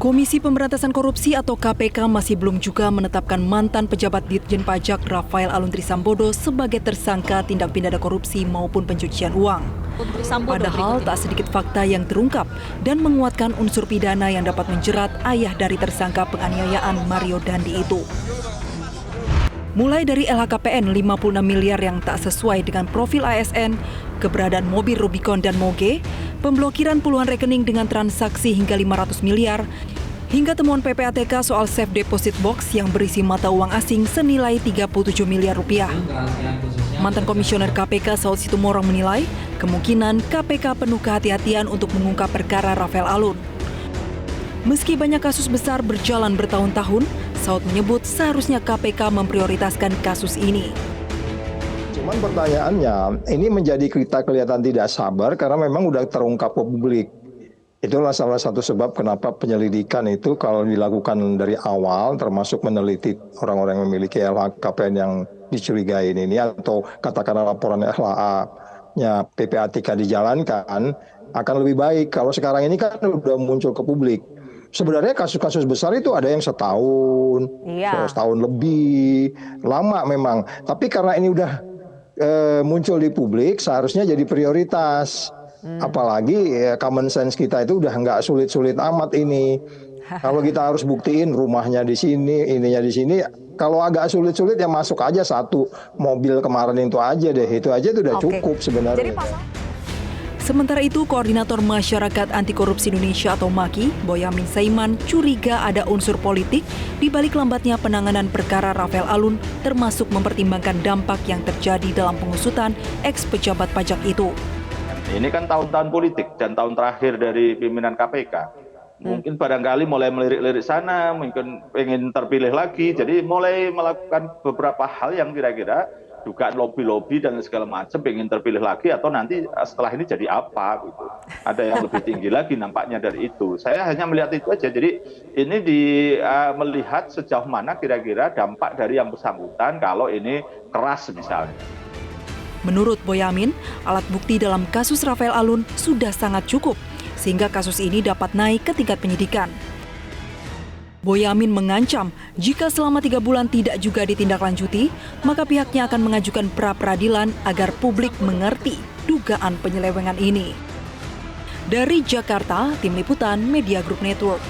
Komisi Pemberantasan Korupsi atau KPK masih belum juga menetapkan mantan pejabat Ditjen Pajak Rafael Aluntri Sambodo sebagai tersangka tindak pidana korupsi maupun pencucian uang. Padahal tak sedikit fakta yang terungkap dan menguatkan unsur pidana yang dapat menjerat ayah dari tersangka penganiayaan Mario Dandi itu. Mulai dari LHKPN 56 miliar yang tak sesuai dengan profil ASN, keberadaan mobil Rubicon dan Moge, pemblokiran puluhan rekening dengan transaksi hingga 500 miliar, hingga temuan PPATK soal safe deposit box yang berisi mata uang asing senilai 37 miliar rupiah. Mantan Komisioner KPK Saud Situmorang menilai, kemungkinan KPK penuh kehati-hatian untuk mengungkap perkara Rafael Alun. Meski banyak kasus besar berjalan bertahun-tahun, Saud menyebut seharusnya KPK memprioritaskan kasus ini. Cuman pertanyaannya, ini menjadi kita kelihatan tidak sabar karena memang udah terungkap ke publik. Itulah salah satu sebab kenapa penyelidikan itu kalau dilakukan dari awal, termasuk meneliti orang-orang yang memiliki LHKPN yang dicurigai ini atau katakanlah laporan LHA-nya PPATK dijalankan, akan lebih baik. Kalau sekarang ini kan udah muncul ke publik. Sebenarnya kasus-kasus besar itu ada yang setahun lebih, lama memang. Tapi karena ini udah muncul di publik, seharusnya jadi prioritas. Apalagi common sense kita itu udah nggak sulit-sulit amat ini. Kalau kita harus buktiin rumahnya di sini, ininya di sini, kalau agak sulit-sulit ya masuk aja satu mobil kemarin itu aja deh. Itu aja itu udah cukup sebenarnya. Sementara itu, Koordinator Masyarakat Anti Korupsi Indonesia atau MAKI, Boyamin Saiman, curiga ada unsur politik di balik lambatnya penanganan perkara Rafael Alun, termasuk mempertimbangkan dampak yang terjadi dalam pengusutan ex-pejabat pajak itu. Ini kan tahun-tahun politik dan tahun terakhir dari pimpinan KPK. Mungkin barangkali mulai melirik-lirik sana, mungkin ingin terpilih lagi, jadi mulai melakukan beberapa hal yang kira-kira dugaan lobby-lobby dan segala macam ingin terpilih lagi atau nanti setelah ini jadi apa gitu. Ada yang lebih tinggi lagi nampaknya dari itu. Saya hanya melihat itu aja. Jadi ini melihat sejauh mana kira-kira dampak dari yang bersangkutan kalau ini keras misalnya. Menurut Boyamin, alat bukti dalam kasus Rafael Alun sudah sangat cukup sehingga kasus ini dapat naik ke tingkat penyidikan. Boyamin mengancam jika selama 3 bulan tidak juga ditindaklanjuti, maka pihaknya akan mengajukan pra-peradilan agar publik mengerti dugaan penyelewengan ini. Dari Jakarta, Tim Liputan Media Group Network.